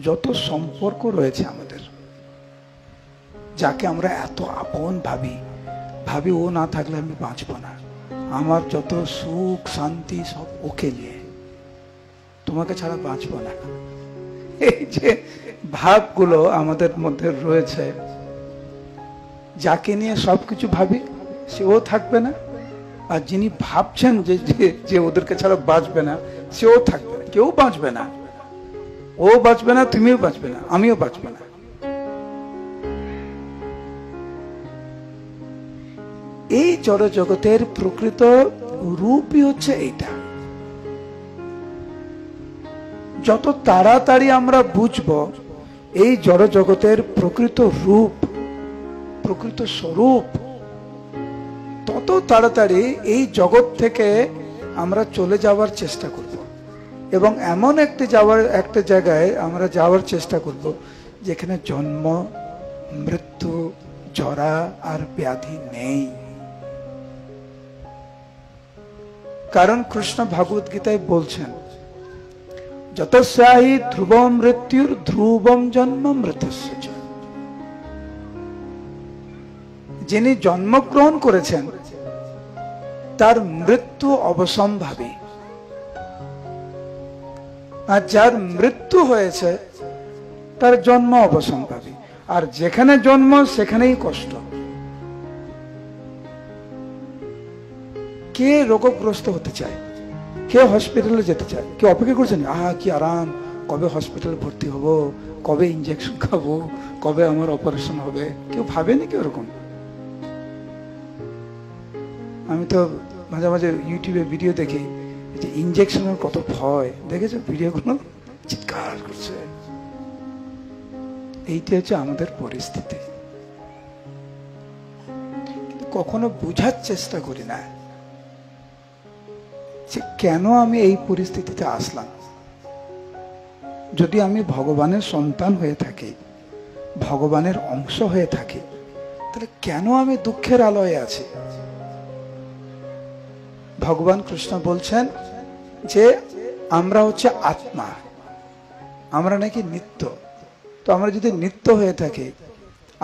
যত সম্পর্ক রয়েছে আমাদের, যাকে আমরা এত আপন ভাবি ও না থাকলে আমি বাঁচব না, আমার যত সুখ শান্তি সব ওকে নিয়ে, তোমাকে ছাড়া বাঁচব না। এই যে ভাবগুলো আমাদের মধ্যে রয়েছে, যাকে নিয়ে সবকিছু ভাবি সেও থাকবে না, আর যিনি ভাবছেন যে ওদেরকে ছাড়া বাঁচবে না সেও থাকবে না, কেউ বাঁচবে না। ও বাঁচবে না, তুমিও বাঁচবে না, আমিও বাঁচবে না। এই জড় জগতের প্রকৃত রূপই হচ্ছে এইটা। যত তাড়াতাড়ি আমরা বুঝবো এই জড় জগতের প্রকৃত রূপ, প্রকৃত স্বরূপ, তত তাড়াতাড়ি এই জগৎ থেকে আমরা চলে যাওয়ার চেষ্টা করব, এবং এমন একটা জায়গায় আমরা যাওয়ার চেষ্টা করব যেখানে জন্ম মৃত্যু জরা আর ব্যাধি নেই। কারণ কৃষ্ণ ভগবত গীতায় বলছেন, যতস্যাহি ধ্রুবম মৃত্যুর ধ্রুবম জন্ম মৃত্যুস্য চ। যিনি জন্মগ্রহণ করেছেন তার মৃত্যু অবসম্ভাবী, আর যার মৃত্যু হয়েছে তার জন্ম অবসম্ভাবী। আর যেখানে জন্ম সেখানেই কষ্ট। কে রোগগ্রস্ত হতে চায়, কে হসপিটালে যেতে চায়, কে অপেক্ষা করছেন কি আরাম, কবে হসপিটালে ভর্তি হব, কবে ইঞ্জেকশন খাবো, কবে আমার অপারেশন হবে, কেউ ভাবেনি কি ওরকম? আমি তো মাঝে মাঝে ইউটিউবে ভিডিও দেখি, যে ইঞ্জেকশনের কত ভয়, দেখেছো ভিডিওগুলো? চিৎকার করছে। এইটা হচ্ছে আমাদের পরিস্থিতি। কখনো বুঝার চেষ্টা করি না যে কেন আমি এই পরিস্থিতিতে আসলাম। যদি আমি ভগবানের সন্তান হয়ে থাকি, ভগবানের অংশ হয়ে থাকি, তাহলে কেন আমি দুঃখের আলয়ে আছি? ভগবান কৃষ্ণ বলছেন যে আমরা হচ্ছে আত্মা, আমরা নাকি নিত্য। তো আমরা যদি নিত্য হয়ে থাকি,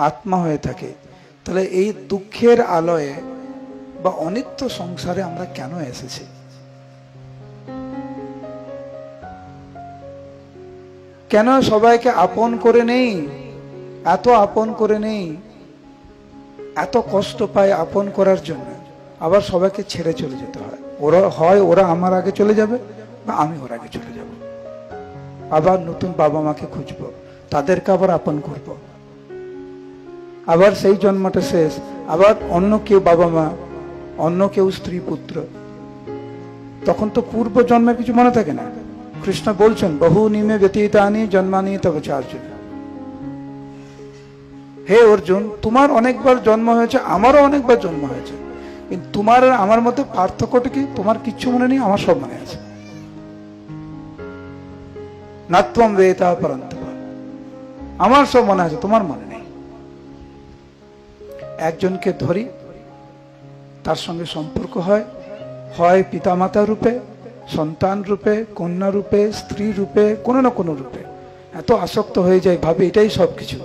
আত্মা হয়ে থাকি, তাহলে এই দুঃখের আলয়ে বা অনিত্য সংসারে আমরা কেন এসেছি? কেন সবাইকে আপন করে নেই, এত আপন করে নেই, এত কষ্ট পায় আপন করার জন্য, আবার সবাইকে ছেড়ে চলে যেতে হয়। ওরা আমার আগে চলে যাবে বা আমি ওর আগে চলে যাব, আবার নতুন বাবা মাকে খুঁজবো, তাদেরকে আবার আপন করব, আবার সেই জন্মটা শেষ, আবার অন্য কেউ বাবা মা, অন্য কেউ স্ত্রী পুত্র। তখন তো পূর্ব জন্মের কিছু মনে থাকে না। কৃষ্ণ বলছেন, বহু নিমে ব্যতীতানি জন্মানি তব চার্জুন। হে অর্জুন, তোমার অনেকবার জন্ম হয়েছে, আমারও অনেকবার জন্ম হয়েছে, কিন্তু তোমার আর আমার মধ্যে পার্থক্যটা কি? তোমার কিচ্ছু মনে নেই, আমার সব মনে আছে। নাত্বম বেতা পরন্তপ, আমার সব মনে আছে, তোমার মনে নেই। একজনকে ধরি, তার সঙ্গে সম্পর্ক হয়, হয় পিতামাতা রূপে, সন্তান রূপে, কন্যা রূপে, স্ত্রী রূপে, কোনো না কোনো রূপে এত আসক্ত হয়ে যায়, ভাবে এটাই সবকিছু।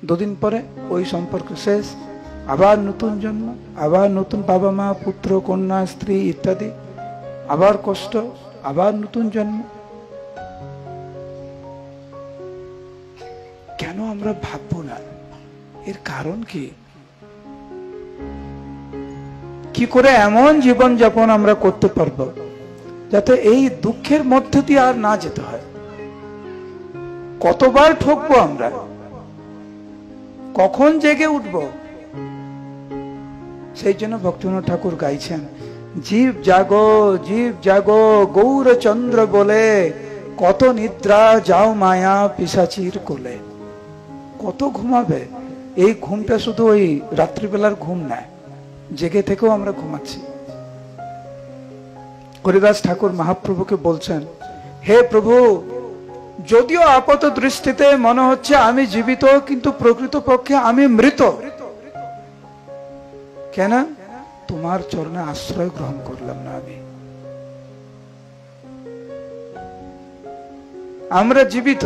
দুদিন পরে ওই সম্পর্ক শেষ, আবার নতুন জন্ম, আবার নতুন বাবা মা, পুত্র কন্যা স্ত্রী ইত্যাদি, আবার কষ্ট, আবার নতুন জন্ম। কেন আমরা ভাববো না? এর কারণ কি? কি করে এমন জীবন যাপন আমরা করতে পারবো যাতে এই দুঃখের মধ্যে দিয়ে আর না যেতে হয়? কতবার ঠকবো আমরা, কখন জেগে উঠবো? সেই জন্য ভক্তিবিনোদ ঠাকুর গাইছেন, জীব জাগো জীব জাগো গৌরচন্দ্র বলে, কত নিদ্রা যাও মায়া পিশাচির কোলে। কত ঘুমাবে? এই ঘুমটা শুধু ওই রাত্রিবেলার ঘুম না, জেগে থেকেও আমরা ঘুমাচ্ছি। হরিদাস ঠাকুর মহাপ্রভুকে বলছেন, হে প্রভু, যদিও আপাত দৃষ্টিতে মনে হচ্ছে আমি জীবিত, কিন্তু প্রকৃতপক্ষে আমি মৃত। কেন? তোমার চরণে আশ্রয় গ্রহণ করলাম না আমি। আমরা জীবিত,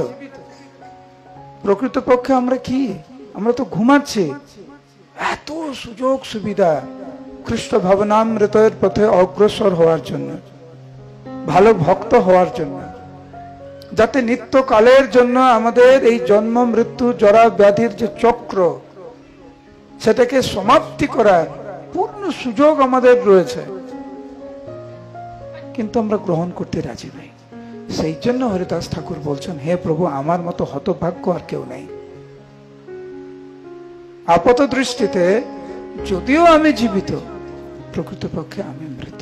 প্রকৃতপক্ষে আমরা কি? আমরা তো ঘুমাচ্ছি। এত সুযোগ সুবিধা কৃষ্ণ ভাবনামৃতের পথে অগ্রসর হওয়ার জন্য, ভালো ভক্ত হওয়ার জন্য, যাতে নিত্যকালের জন্য আমাদের এই জন্ম মৃত্যু জরা ব্যাধির যে চক্র, সেটাকে সমাপ্তি করার পূর্ণ সুযোগ আমাদের রয়েছে, কিন্তু আমরা গ্রহণ করতে রাজি নাই। সেই জন্য হরিদাস ঠাকুর বলছেন, হে প্রভু, আমার মতো হতভাগ্য আর কেউ নেই। আপাত দৃষ্টিতে যদিও আমি জীবিত, প্রকৃতপক্ষে আমি মৃত।